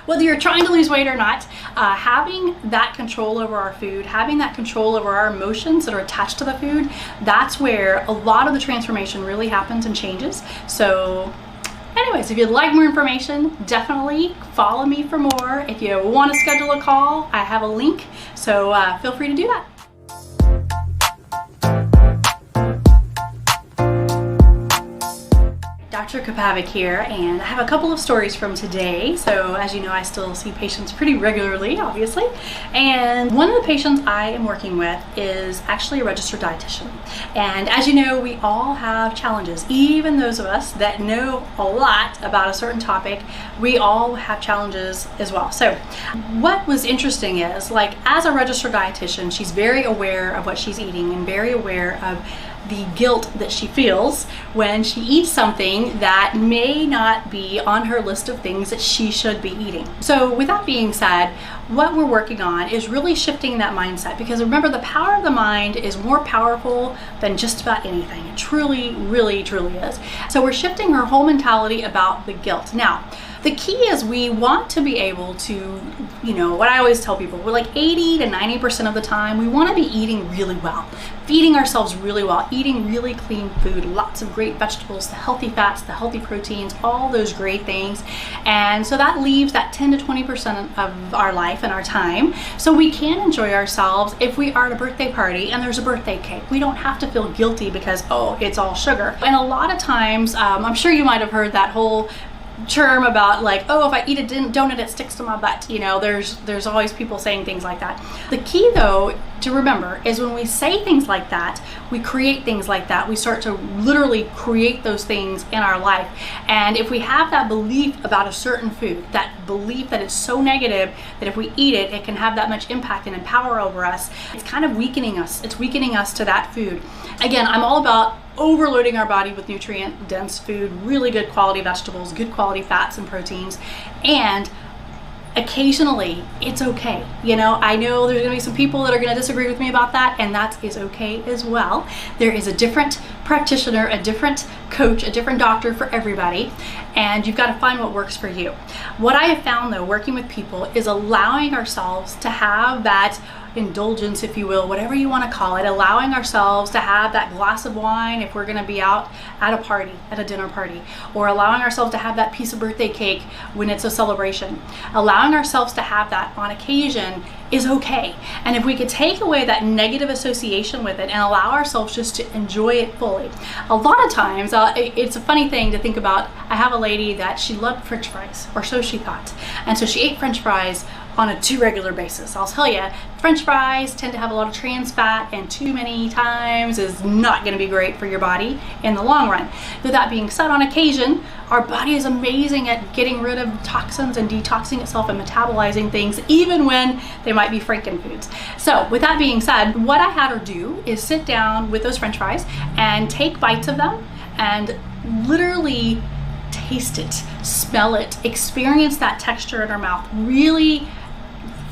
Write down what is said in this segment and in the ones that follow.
Whether you're trying to lose weight or not, having that control over our food, having that control over our emotions that are attached to the food, that's where a lot of the transformation really happens and changes. So anyways, if you'd like more information, definitely follow me for more. If you want to schedule a call, I have a link, so feel free to do that. Dr. Kapavik here, and I have a couple of stories from today. So as you know, I still see patients pretty regularly, obviously. And one of the patients I am working with is actually a registered dietitian. And as you know, we all have challenges. Even those of us that know a lot about a certain topic, we all have challenges as well. So what was interesting is, like, as a registered dietitian, she's very aware of what she's eating and very aware of the guilt that she feels when she eats something that may not be on her list of things that she should be eating. So with that being said, what we're working on is really shifting that mindset, because remember, the power of the mind is more powerful than just about anything. It truly, really, truly is. So we're shifting her whole mentality about the guilt. Now, the key is we want to be able to, you know, what I always tell people, we're like 80 to 90% of the time, we want to be eating really well, feeding ourselves really well, eating really clean food, lots of great vegetables, the healthy fats, the healthy proteins, all those great things. And so that leaves that 10 to 20% of our life and our time. So we can enjoy ourselves if we are at a birthday party and there's a birthday cake. We don't have to feel guilty because, oh, it's all sugar. And a lot of times, I'm sure you might have heard that whole term about, like, oh, if I eat a donut it sticks to my butt. You know, there's always people saying things like that. The key though to remember is when we say things like that, we create things like that. We start to literally create those things in our life. And if we have that belief about a certain food, that belief that it's so negative that if we eat it, it can have that much impact and power over us, it's kind of weakening us. It's weakening us to that food. Again, I'm all about overloading our body with nutrient dense food, really good quality vegetables, good quality fats and proteins, and occasionally it's okay. You know, I know there's gonna be some people that are gonna disagree with me about that, and that is okay as well. There is a different practitioner, a different coach, a different doctor for everybody, and you've got to find what works for you. What I have found though, working with people, is allowing ourselves to have that indulgence, if you will, whatever you want to call it, allowing ourselves to have that glass of wine if we're going to be out at a party, at a dinner party, or allowing ourselves to have that piece of birthday cake when it's a celebration. Allowing ourselves to have that on occasion is okay. And if we could take away that negative association with it and allow ourselves just to enjoy it fully. A lot of times, it's a funny thing to think about. I have a lady that she loved French fries, or so she thought. And so she ate French fries on a too regular basis. I'll tell you, French fries tend to have a lot of trans fat, and too many times is not going to be great for your body in the long run. With that being said, on occasion, our body is amazing at getting rid of toxins and detoxing itself and metabolizing things, even when they might be frankenfoods. So with that being said, what I had her do is sit down with those French fries and take bites of them and literally taste it, smell it, experience that texture in her mouth, really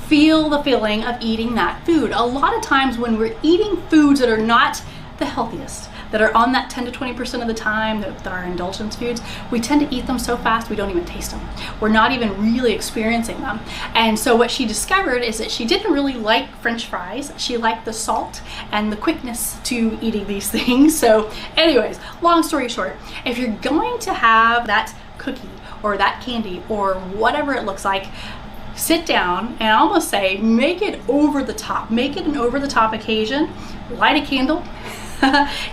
feel the feeling of eating that food. A lot of times when we're eating foods that are not the healthiest, that are on that 10 to 20% of the time, that are indulgence foods, we tend to eat them so fast we don't even taste them. We're not even really experiencing them. And so what she discovered is that she didn't really like French fries. She liked the salt and the quickness to eating these things. So anyways, long story short, if you're going to have that cookie or that candy or whatever it looks like, sit down and almost say, make it over the top. Make it an over the top occasion. Light a candle.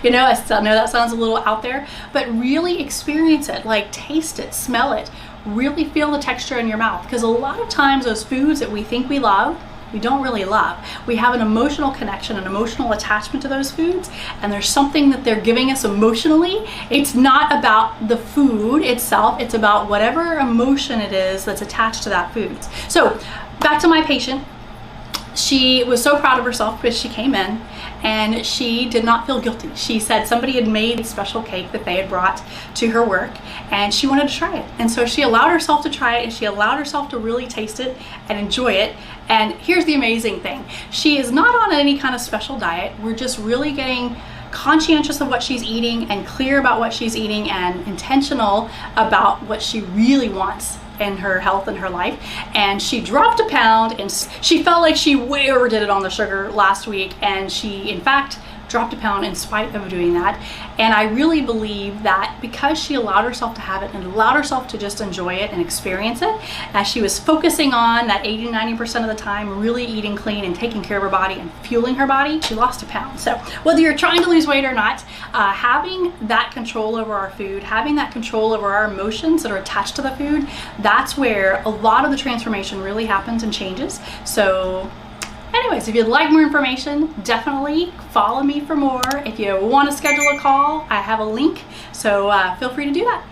You know, I know that sounds a little out there, but really experience it. Like, taste it, smell it, really feel the texture in your mouth. Because a lot of times those foods that we think we love, we don't really love. We have an emotional connection, an emotional attachment to those foods, and there's something that they're giving us emotionally. It's not about the food itself, it's about whatever emotion it is that's attached to that food. So back to my patient. She was so proud of herself because she came in and she did not feel guilty. She said somebody had made a special cake that they had brought to her work and she wanted to try it. And so she allowed herself to try it, and she allowed herself to really taste it and enjoy it. And here's the amazing thing. She is not on any kind of special diet. We're just really getting conscientious of what she's eating and clear about what she's eating and intentional about what she really wants in her health and her life, and she dropped a pound, and she felt like she way overdid it on the sugar last week, and she in fact dropped a pound in spite of doing that. And I really believe that because she allowed herself to have it and allowed herself to just enjoy it and experience it, as she was focusing on that 80-90% of the time really eating clean and taking care of her body and fueling her body, she lost a pound. So whether you're trying to lose weight or not, having that control over our food, having that control over our emotions that are attached to the food, that's where a lot of the transformation really happens and changes. So anyways, if you'd like more information, definitely follow me for more. If you want to schedule a call, I have a link, so feel free to do that.